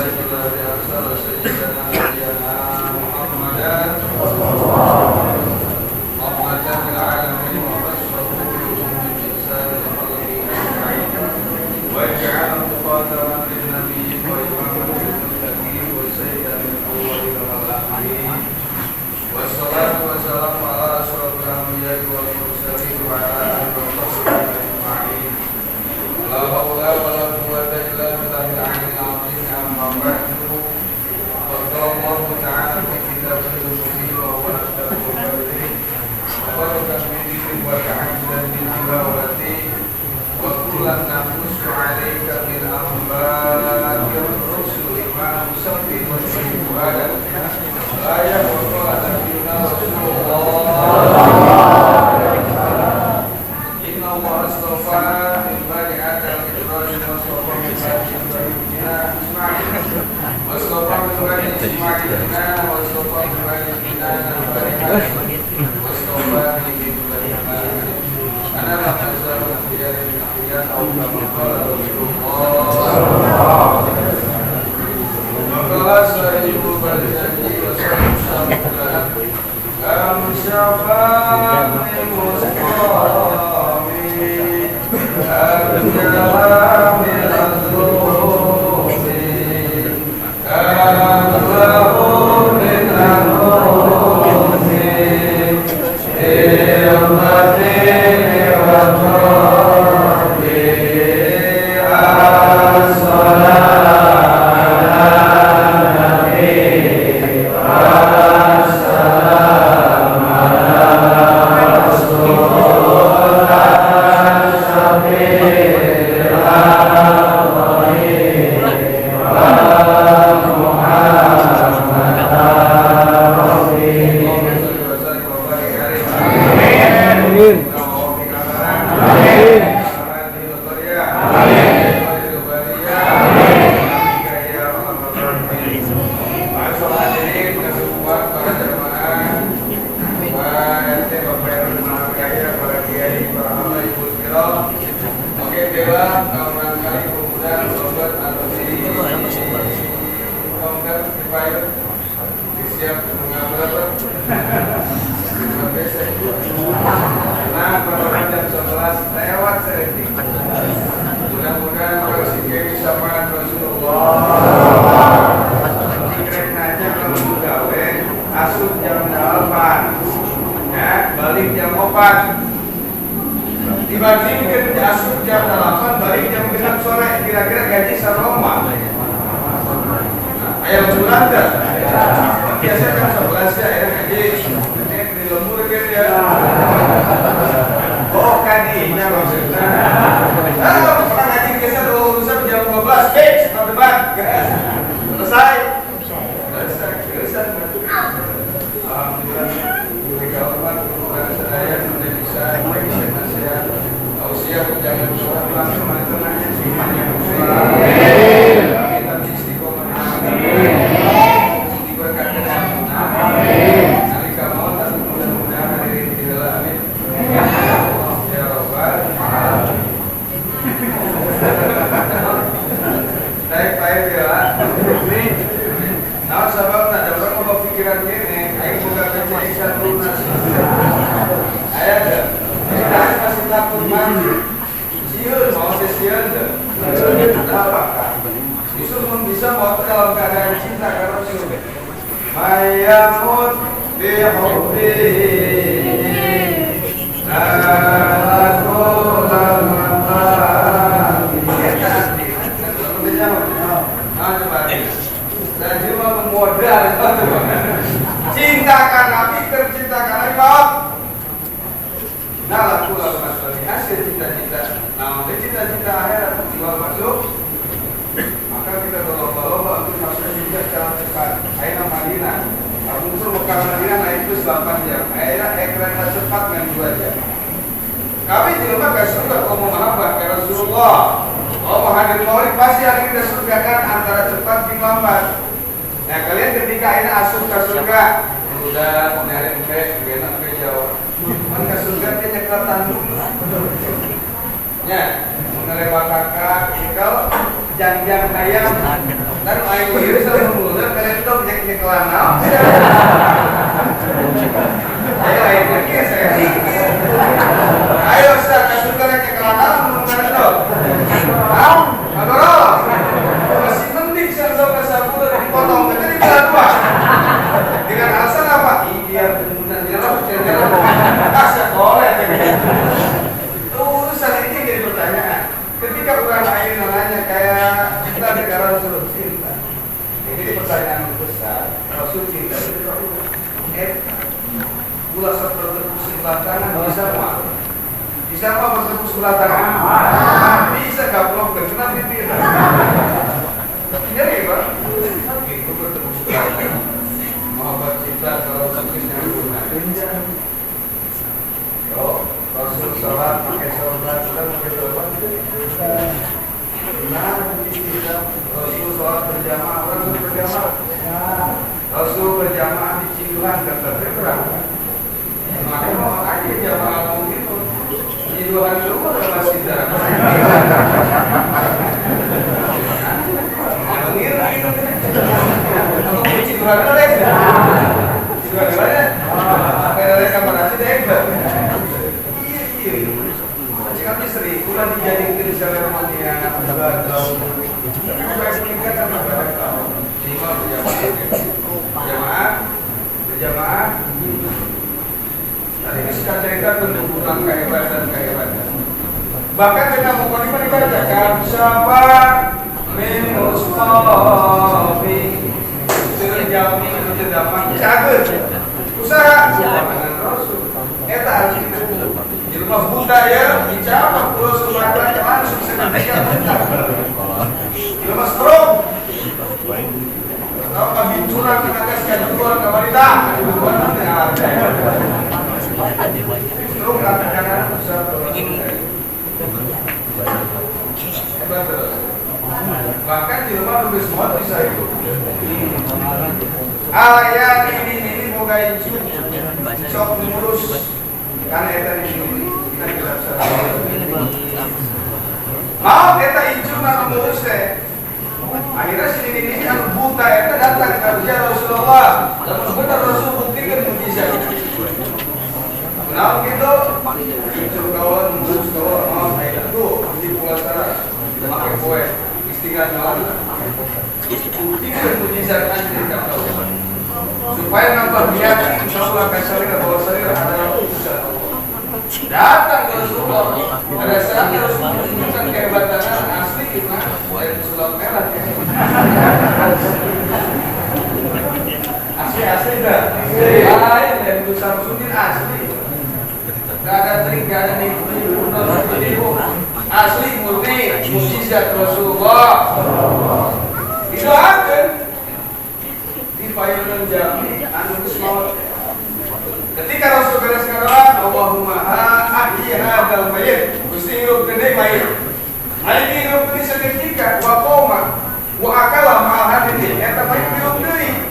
الذي أرسل سيدنا نبينا محمدا رحمة للعالمين وبشره بإحسان خلقه أجمعين وجعله خاتما للنبيين وإماما للمتقين وسيدا للأولين والآخرين والصلاة والسلام على أشرف الأنبياء والمرسلين وعلى آله وصحبه أجمعين لا حول ولا قوة إلا بالله العلي العظيم أما بعد فقال الله تعالى في كتابه المبين وهو أشهد المبين وبركة بذكر وتعبدا بتلاوته وكلا نقص عليك من أنباء الرسل ما نسبح وشهد لا يقول نبينا رسول الله إن الله اصطفى من بني آدم إبراهيم واصطفى من بني إبراهيم إسماعيل واصطفى من بني إسماعيل واصطفى من بني كنعان بني هاشم واصطفاني من بني هاشم أنا لم أزل الأنبياء من أحياء أو كما قال رسول الله وقال صاحب الجنة وصاحب الشرف كم شفاء مصطفى أبجاه من الظلم كله من الظلم إرمتي وطربي الصلاة dibandingkan asup jam 8 balik jam 6 sore, kira-kira gaji seroma ayam Belanda biasanya jam 11 ya ayam gaji di lembur gitu ya oh kadinya maksudnya pernah gaji geser urusan jam 12 sampai depan selesai alhamdulillah mereka hormat kepada saya sudah bisa mengisahkan nasihat tausiah jangan sholat langsung itu nanya semuanya kita istiqomah diberkati nalika maut dan mudah-mudahan dari dalam amin ya rabbal alamin baik ya ini nah sebabnya ada berapa pikiran ini ayo buka kecil satu lunas ayo ada kita masih takut mandi siul mau sesiul apakah Yusuf bisa mau dalam keadaan cinta karena siul mayamut bihubbi aku dan cuma memodal cintakan Nabi, tercintakan Nabi nah laku lalu hasil cita-cita nah untuk cita-cita akhirat jiwa masuk maka kita berlomba-lomba untuk masuk juga secara cepat akhirnya Madinah muncul Mekah Madinah naik plus 8 jam akhirnya kereta cepat dengan 2 jam kami di rumah gak surga kalau mau mahabbah ke Rasulullah oh hadir maulid pasti akan kita surgakan antara cepat dan lambat. Nah kalian ketika ini asup ke surga udah menarik baik enak ke Jawa kan ke surga dia nyeklatan ya mengelewat kakak ikal jangan ayam dan ayam itu selalu mengulang kalian dong cek kelana ayo lagi saya ayo Ustaz kasih kalian cek kelana mengulang dong agak masih penting saya kasih dipotong jadi bilang dua dengan alasan apa? Biar kemudian jalan kasih oleh urusan ini jadi pertanyaan. Ketika orang lain nanya kayak cinta negara Rasul cinta, ini pertanyaan besar. Rasul cinta itu pula bertepuk sebelah tangan bisa mah? Bisa mah bertepuk sebelah tangan? Bisa gaplok kenapa tidak? Jadi pak, itu bertepuk sebelah tangan. Muhammad cinta kalau sakitnya guna. Rasul sholat pakai sholat kita pakai sholat. Rasul sholat berjamaah, Rasul berjamaah. Rasul berjamaah di Ciduhan kata berapa? Makanya mau aja jamaah mungkin Ciduhan itu ada masjid darah. Mengira itu. Aku Ciduhan ada. Ciduhan ada. Ada kamar nasi deh. Kami sering pulang dijadikan secara romannya bergaul. Supaya meningkat sama bergaul. Lima berjamaah. Tadi kita cerita tentang kehebatan. Bahkan kita mau dibacakan siapa min mustafi terjami terdapat cager usaha dengan Rasul. Eta harus kita ilmu budaya bicara pulau Sumatera langsung sedemikian rupa. Ilmu strong. Kalau kami curang tenaga sekali keluar ke wanita, itu bukan ada. Strong kadang-kadang besar. Hebat terus. Bahkan di rumah nulis semua bisa itu. Ayat ini moga isu sok ngurus karena eta ini kita bisa mau eta isu nak ngurus teh. Akhirnya ini yang buta eta datang ke Rasulullah. Dan benar Rasul buktikan mukjizat. Kenapa gitu? Isu kawan ngurus kawan itu di puasa pakai kue istiqan malam. Buktikan mukjizat anjir tahu. Supaya nampak yakin bahwa kasalira adalah urusan Allah. Datang ke Rasulullah. Pada saatnya Rasulullah menunjukkan kehebatan asli dari Rasulullah merah. Asli dah. Lain dari Rasul Sudin asli. Gak ada trik, gak ada nipu. Asli murni mukjizat Rasulullah. Didoakan. Fayunan jami anu maut. Ketika Rasul beres ngadoa, Allahumma ahyi hadzal mayyit. Gusti hirup gede mayit. Mayit hirup di seketika wa qoma wa akala ma'al hadin. Eta mayit hirup deui.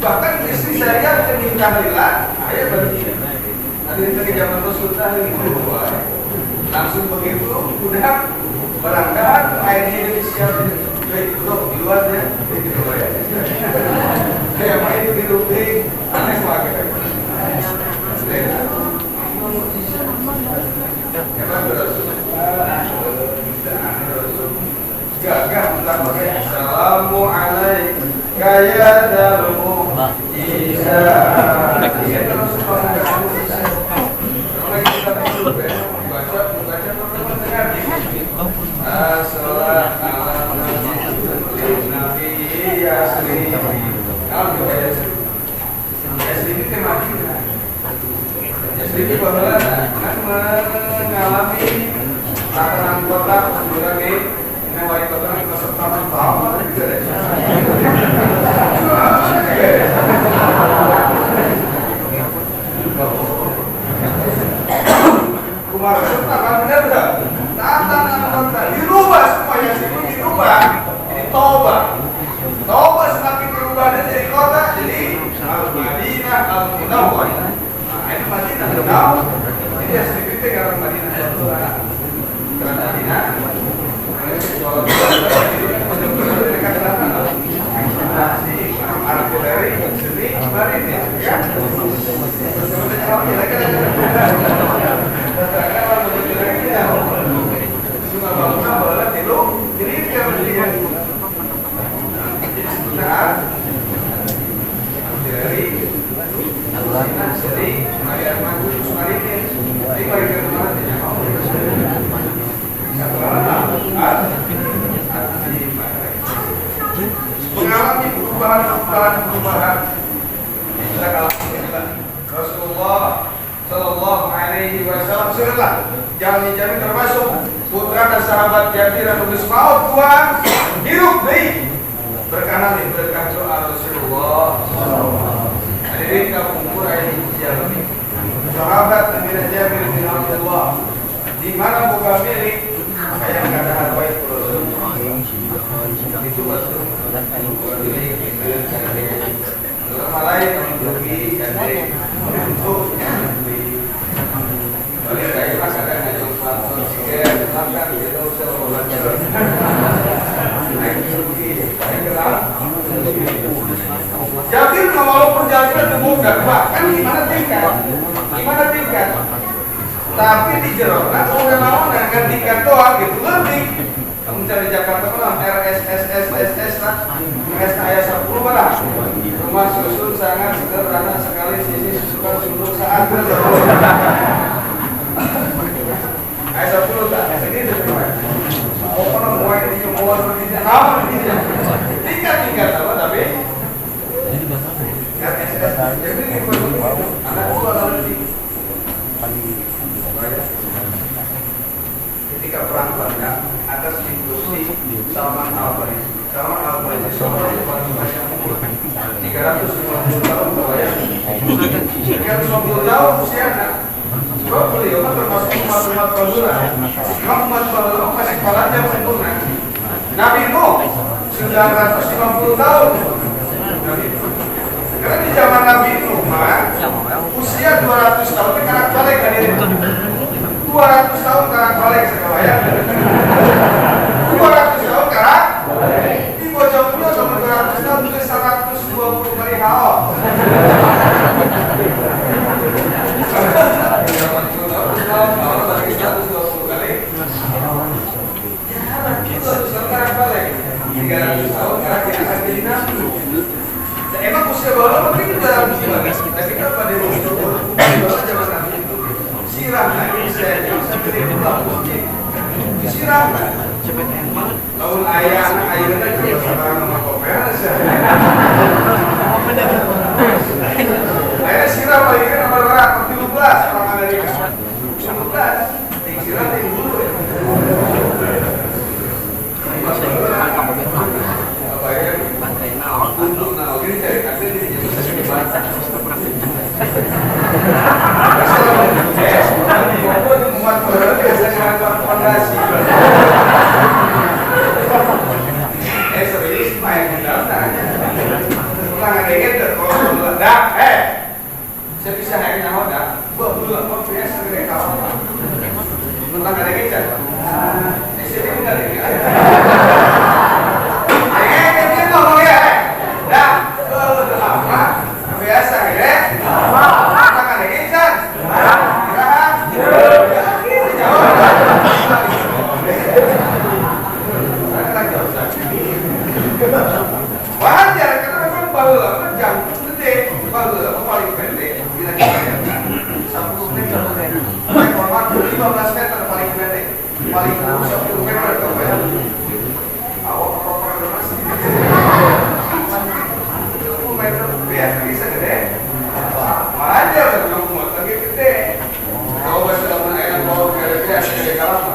Bahkan istri saya kenikah lila, aya berarti. Hadirin ke zaman Rasul tadi langsung begitu udah berangkat airnya disiapin. Baik, bro, di luar ya. Begitu ya. Kayak main itu di ruping, aneh lagi kan? Gagah tentang pakai Assalamualaikum kaya dalu Isa. Jadi bahwa kan mengalami tatanan kota sebagai wali kota yang kesertaan bawah juga. Kumar serta kan benar. Tatanan kota dirubah supaya itu dirubah. Jadi toba semakin berubah dari kota jadi Al-Madinah Al-Munawwarah. Itu Madinah tahu. Jadi sedikit orang Madinah itu karena Madinah. dari seri Mari Ahmad Sumarini di mari ke rumah dia mau mengalami perubahan Rasulullah Sallallahu Alaihi Wasallam sudah jangan dijamin termasuk putra dan sahabat Jabir dan Nubis maut Tuhan hidup nih berkanan nih berkat doa Rasulullah. Hadirin kaum Quraisy Jabir sahabat Nabi Jabir bin Abdullah di mana buka milik yang kata harta itu Rasulullah itu betul Malay menduduki gandeng untuk balik kayu pas ada ngajak platform sehingga terlambat itu seolah Jabir walaupun Jabir dibuka bahkan gimana tingkat tapi di Jerona udah mau gantikan doang gitu lebih kamu cari Jakarta malam RSSSSS lah saya 10 malah rumah susun sangat sederhana sekali sisi susukan sunduk saat ayat 10 tak segini mau mulai ini mau seperti apa tingkat apa tapi RSS jadi ini anak itu adalah ketika perang Badar atas instruksi Salman Al-Farisi seorang yang paling banyak umur 350 tahun berwayang 350 tahun usianya sebab beliau termasuk umat Rasulullah umat Rasulullah masih kepalanya sempurna Nabi Nuh 950 tahun Nabi Nuh karena di zaman Nabi Nuh usia 200 tahun ini kanak balik hadirin 200 tahun kanak balik sekalian 200 tahun kanak di bocor punya sama 200 tahun ke 120 kali HO emang usia bawah tapi itu dalam tapi kan pada waktu zaman Nabi itu sirah saya sirah tahun ayah itu sekarang nama kopel ayah sirah paling kan nomor berapa 17 orang Amerika 17 sirah yang dulu apa ya untuk ini cari kasih ini jadi bahasa muat berat biasanya fondasi serius main dalam tanya ulang ada gitu kalau dah saya bisa naik nama dah gua dulu apa biasa kayak kawan ulang ada gitu saya enggak ada biasa ya makan lagi kan wajar karena memang baheula jantung gede baheula paling pendek bila kita bayangkan 10 meter hormat 15 meter paling pendek paling 10 meter kebayang awak proper masih 10 meter biasa bisa gede wajar kamu mau lagi gede kalau bahasa dalam ayat bahwa biasa gede kalah